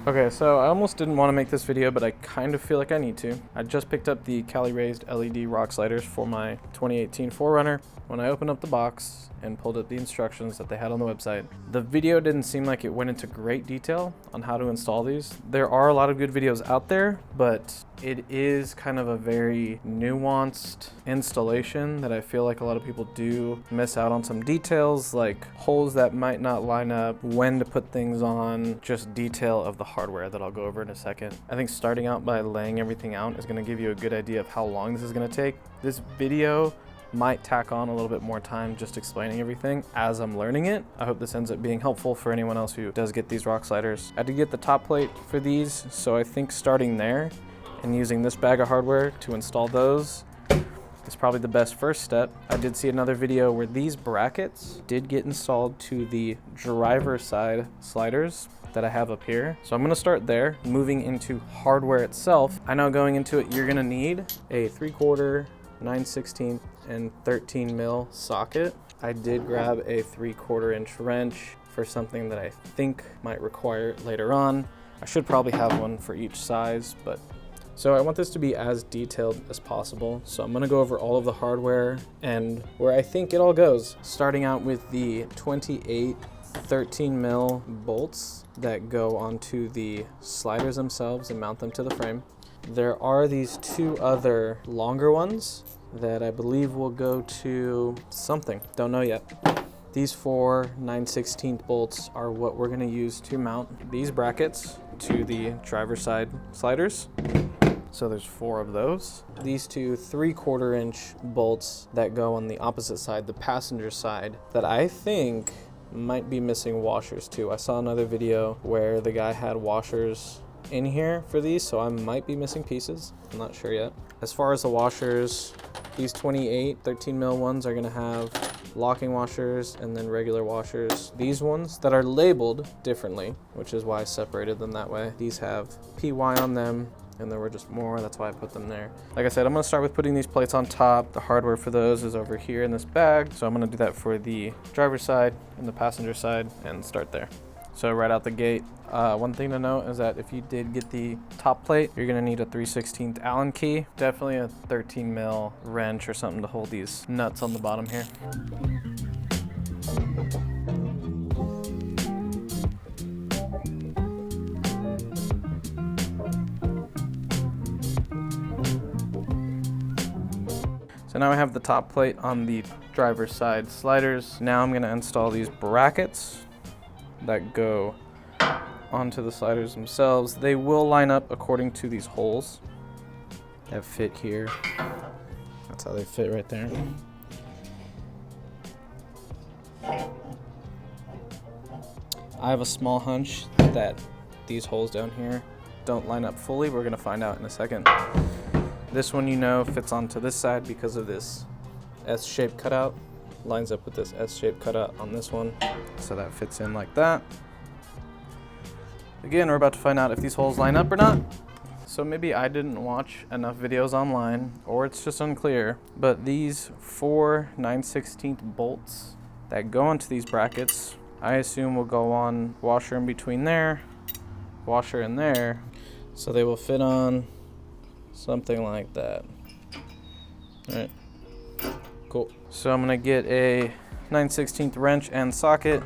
Okay, so I almost didn't want to make this video, but I kind of feel like I need to. I just picked up the Cali raised LED rock sliders for my 2018 4Runner. When I opened up the box and pulled up the instructions that they had on the website, the video didn't seem like it went into great detail on how to install these. There are a lot of good videos out there, but it is kind of a very nuanced installation that I feel like a lot of people do miss out on some details, like holes that might not line up, when to put things on, just detail of the hardware that I'll go over in a second. I think starting out by laying everything out is going to give you a good idea of how long this is going to take. This video might tack on a little bit more time just explaining everything as I'm learning it. I hope this ends up being helpful for anyone else who does get these rock sliders. I did get the top plate for these, so I think starting there and using this bag of hardware to install those is probably the best first step. I did see another video where these brackets did get installed to the driver's side sliders that I have up here. So I'm gonna start there, moving into hardware itself. I know going into it, you're gonna need a 3/4, 9/16, and 13 mil socket. I did grab a 3/4 inch wrench for something that I think might require it later on. I should probably have one for each size, but so I want this to be as detailed as possible. So I'm gonna go over all of the hardware and where I think it all goes. Starting out with the 28 13 mil bolts that go onto the sliders themselves and mount them to the frame. There are these two other longer ones that I believe will go to something, don't know yet. These 4 9/16 bolts are what we're gonna use to mount these brackets to the driver's side sliders. So there's 4 of those. These two 3/4 inch bolts that go on the opposite side, the passenger side, that I think might be missing washers too. I saw another video where the guy had washers in here for these, so I might be missing pieces. I'm not sure yet. As far as the washers, these 28 13 mil ones are gonna have locking washers and then regular washers. These ones that are labeled differently, which is why I separated them that way. These have PY on them, and there were just more, that's why I put them there. Like I said, I'm gonna start with putting these plates on top. The hardware for those is over here in this bag, so I'm gonna do that for the driver's side and the passenger side and start there. So right out the gate, one thing to note is that if you did get the top plate, you're gonna need a 3/16 Allen key, definitely a 13 mil wrench or something to hold these nuts on the bottom here. So now I have the top plate on the driver's side sliders. Now I'm gonna install these brackets that go onto the sliders themselves. They will line up according to these holes that fit here. That's how they fit right there. I have a small hunch that these holes down here don't line up fully. We're gonna find out in a second. This one, you know, fits onto this side because of this S-shaped cutout. Lines up with this S-shaped cutout on this one. So that fits in like that. Again, we're about to find out if these holes line up or not. So maybe I didn't watch enough videos online, or it's just unclear, but these 4 9/16 bolts that go into these brackets, I assume will go on washer in between there, washer in there. So they will fit on something like that. All right, cool. So I'm gonna get a 9/16 wrench and socket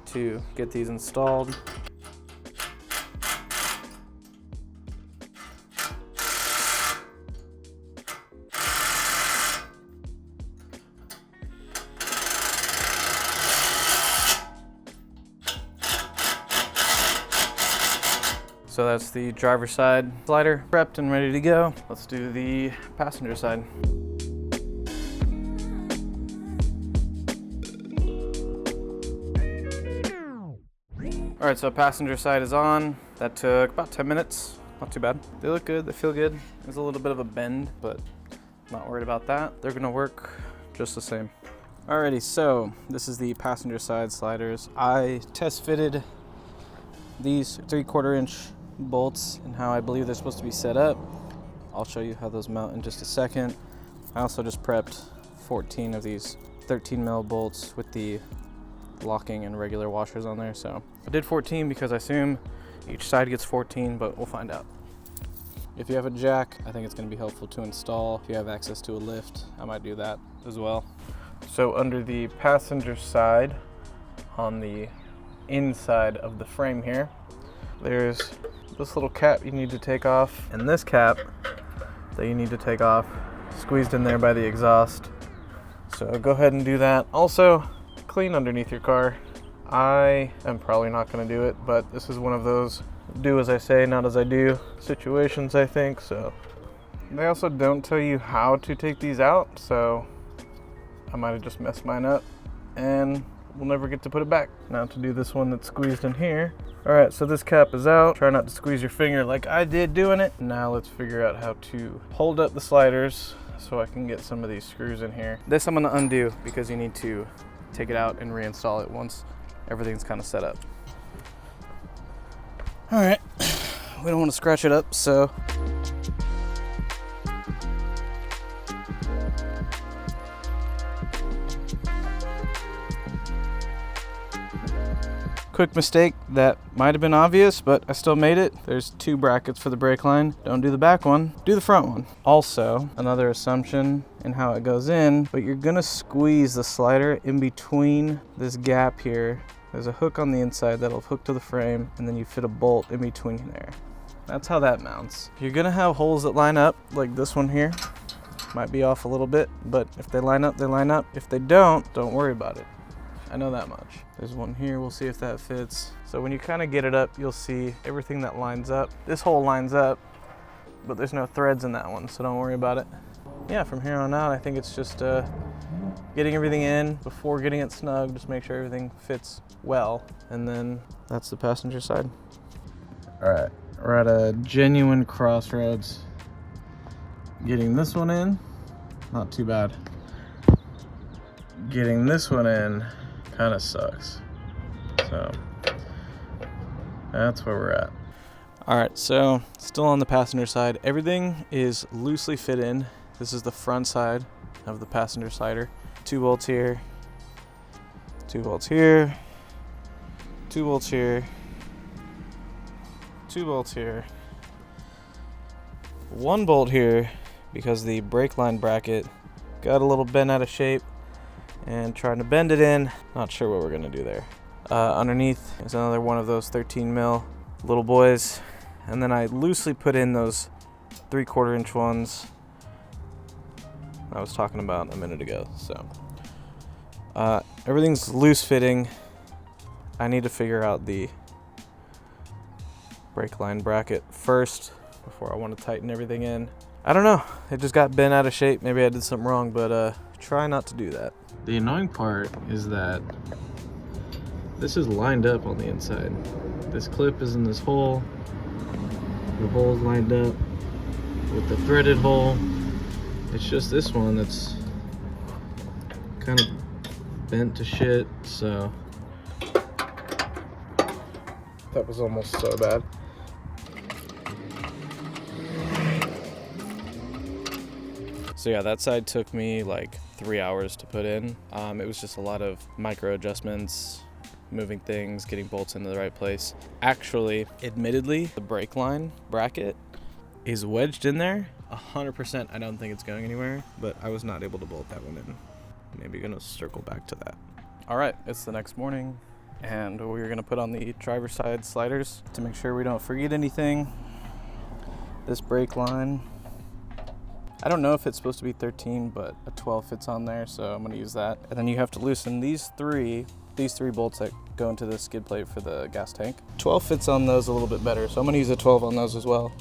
to get these installed. So that's the driver's side slider prepped and ready to go. Let's do the passenger side. All right, so passenger side is on. That took about 10 minutes, not too bad. They look good, they feel good. There's a little bit of a bend, but not worried about that. They're gonna work just the same. Alrighty, so this is the passenger side sliders. I test fitted these 3/4 inch bolts and how I believe they're supposed to be set up. I'll show you how those mount in just a second. I also just prepped 14 of these 13 mil bolts with the locking and regular washers on there. So I did 14 because I assume Each side gets 14, but we'll find out. If you have a jack, I think it's going to be helpful to install. If you have access to a lift, I might do that as well. So under the passenger side, on the inside of the frame here, there's this little cap you need to take off, and this cap that you need to take off, squeezed in there by the exhaust. So go ahead and do that. Also, clean underneath your car. I am probably not going to do it, but this is one of those do as I say, not as I do situations, I think. So they also don't tell you how to take these out, so I might have just messed mine up and we'll never get to put it back. Now to do this one that's squeezed in here. All right, so this cap is out. Try not to squeeze your finger like I did doing it. Now let's figure out how to hold up the sliders so I can get some of these screws in here. This I'm gonna undo because you need to take it out and reinstall it once everything's kind of set up. All right, we don't want to scratch it up, so quick mistake that might have been obvious, but I still made it. There's 2 brackets for the brake line. Don't do the back one, do the front one. Also, another assumption in how it goes in, but you're gonna squeeze the slider in between this gap here. There's a hook on the inside that'll hook to the frame, and then you fit a bolt in between there. That's how that mounts. You're gonna have holes that line up, like this one here. Might be off a little bit, but if they line up, they line up. If they don't worry about it. I know that much. There's one here, we'll see if that fits. So when you kind of get it up, you'll see everything that lines up. This hole lines up, but there's no threads in that one, so don't worry about it. Yeah, from here on out, I think it's just getting everything in before getting it snug, just make sure everything fits well. And then that's the passenger side. All right, we're at a genuine crossroads. Getting this one in, not too bad. Getting this one in kind of sucks. So that's where we're at. All right, so still on the passenger side. Everything is loosely fit in. This is the front side of the passenger slider. 2 bolts here, 2 bolts here, 2 bolts here, 2 bolts here, 1 bolt here because the brake line bracket got a little bent out of shape and trying to bend it in. Not sure what we're gonna do there. Underneath is another one of those 13 mil little boys. And then I loosely put in those 3/4 inch ones I was talking about a minute ago. So everything's loose fitting. I need to figure out the brake line bracket first before I want to tighten everything in. I don't know, it just got bent out of shape. Maybe I did something wrong, but try not to do that. The annoying part is that this is lined up on the inside. This clip is in this hole. The hole's lined up with the threaded hole. It's just this one that's kind of bent to shit, so that was almost so bad. So yeah, that side took me like 3 hours to put in. It was just a lot of micro adjustments, moving things, getting bolts into the right place. Actually, admittedly, the brake line bracket is wedged in there. 100%, I don't think it's going anywhere, but I was not able to bolt that one in. Maybe gonna circle back to that. All right, it's the next morning, and we're gonna put on the driver's side sliders to make sure we don't forget anything. This brake line, I don't know if it's supposed to be 13, but a 12 fits on there, so I'm gonna use that. And then you have to loosen these three bolts that go into the skid plate for the gas tank. 12 fits on those a little bit better, so I'm gonna use a 12 on those as well.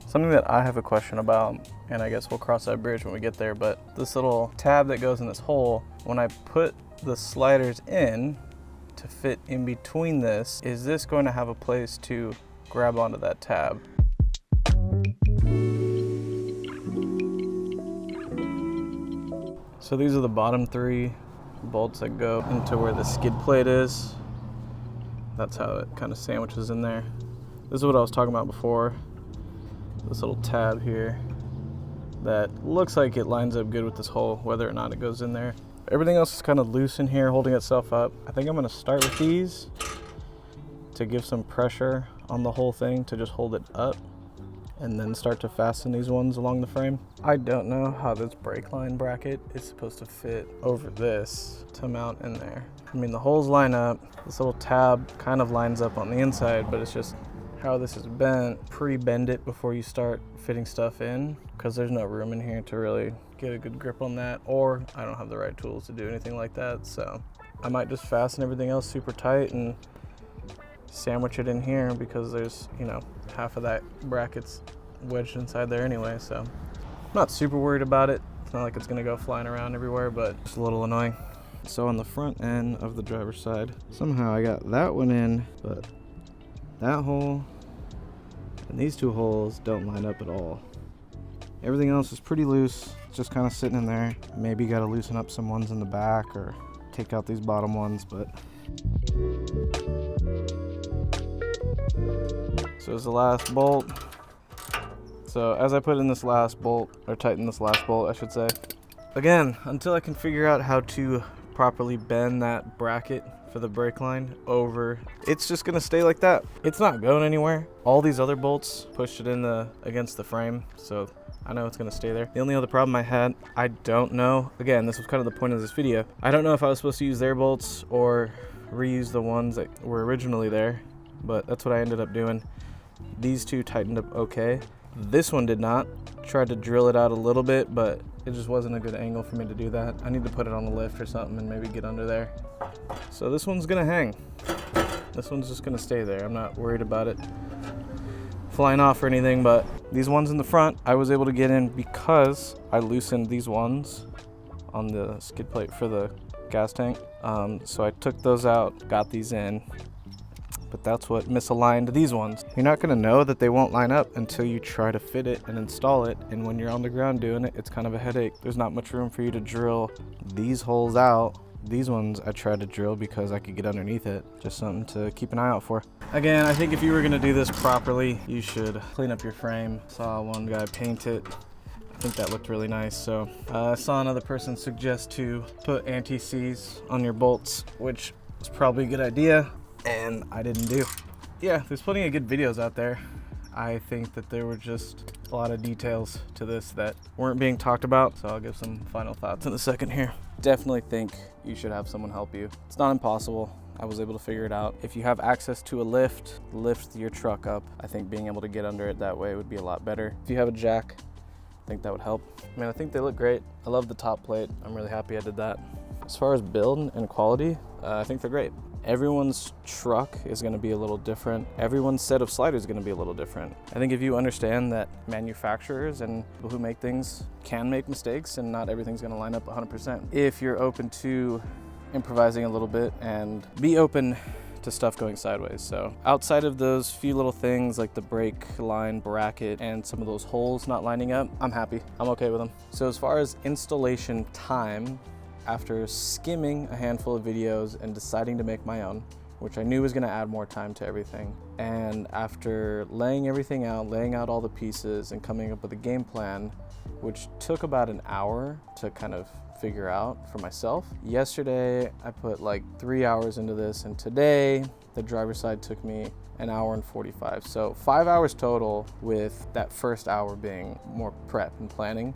Something that I have a question about, and I guess we'll cross that bridge when we get there, but this little tab that goes in this hole, when I put the sliders in to fit in between this, is this going to have a place to grab onto that tab? So these are the bottom 3 bolts that go into where the skid plate is. That's how it kind of sandwiches in there. This is what I was talking about before. This little tab here that looks like it lines up good with this hole, whether or not it goes in there. Everything else is kind of loose in here, holding itself up. I think I'm gonna start with these to give some pressure on the whole thing to just hold it up and then start to fasten these ones along the frame. I don't know how this brake line bracket is supposed to fit over this to mount in there. I mean, the holes line up, this little tab kind of lines up on the inside, but it's just how this is bent. Pre-bend it before you start fitting stuff in, because there's no room in here to really get a good grip on that, or I don't have the right tools to do anything like that. So I might just fasten everything else super tight and sandwich it in here, because there's, you know, half of that bracket's wedged inside there anyway. So I'm not super worried about it. It's not like it's gonna go flying around everywhere, but it's a little annoying. So on the front end of the driver's side, somehow I got that one in, but that hole and these two holes don't line up at all. Everything else is pretty loose, just kind of sitting in there. Maybe got to loosen up some ones in the back or take out these bottom ones, but. So it's the last bolt. So as I put in this last bolt, or tighten this last bolt, I should say. Again, until I can figure out how to properly bend that bracket for the brake line over, it's just gonna stay like that. It's not going anywhere. All these other bolts pushed it in against the frame, so I know it's gonna stay there. The only other problem I had, I don't know, again, this was kind of the point of this video, I don't know if I was supposed to use their bolts or reuse the ones that were originally there, but that's what I ended up doing. These two tightened up okay. This one did not. Tried to drill it out a little bit, but it just wasn't a good angle for me to do that. I need to put it on the lift or something and maybe get under there. So this one's gonna hang. This one's just gonna stay there. I'm not worried about it flying off or anything, but these ones in the front, I was able to get in because I loosened these ones on the skid plate for the gas tank. So I took those out, got these in, but that's what misaligned these ones. You're not gonna know that they won't line up until you try to fit it and install it, and when you're on the ground doing it, it's kind of a headache. There's not much room for you to drill these holes out. These ones I tried to drill because I could get underneath it. Just something to keep an eye out for. Again, I think if you were gonna do this properly, you should clean up your frame. Saw one guy paint it. I think that looked really nice. So I saw another person suggest to put anti-seize on your bolts, which is probably a good idea, and I didn't do. Yeah, there's plenty of good videos out there. I think that there were just a lot of details to this that weren't being talked about, so I'll give some final thoughts in a second here. Definitely think you should have someone help you. It's not impossible. I was able to figure it out. If you have access to a lift your truck up. I think being able to get under it that way would be a lot better. If you have a jack, I think that would help. I mean, I think they look great. I love the top plate. I'm really happy I did that. As far as build and quality, I think they're great. Everyone's truck is gonna be a little different. Everyone's set of sliders is gonna be a little different. I think if you understand that manufacturers and people who make things can make mistakes and not everything's gonna line up 100%. If you're open to improvising a little bit and be open to stuff going sideways. So outside of those few little things like the brake line bracket and some of those holes not lining up, I'm happy. I'm okay with them. So as far as installation time, after skimming a handful of videos and deciding to make my own, which I knew was gonna add more time to everything, and after laying everything out, laying out all the pieces and coming up with a game plan, which took about an hour to kind of figure out for myself. Yesterday, I put like 3 hours into this, and today, the driver's side took me an hour and 45. So 5 hours total, with that first hour being more prep and planning.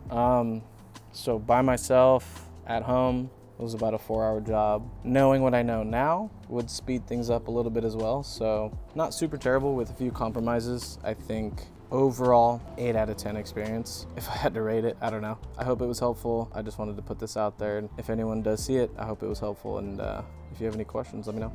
So by myself, at home, it was about a 4-hour job. Knowing what I know now would speed things up a little bit as well. So not super terrible with a few compromises. I think overall 8 out of 10 experience. If I had to rate it, I don't know. I hope it was helpful. I just wanted to put this out there. And if anyone does see it, I hope it was helpful. And if you have any questions, let me know.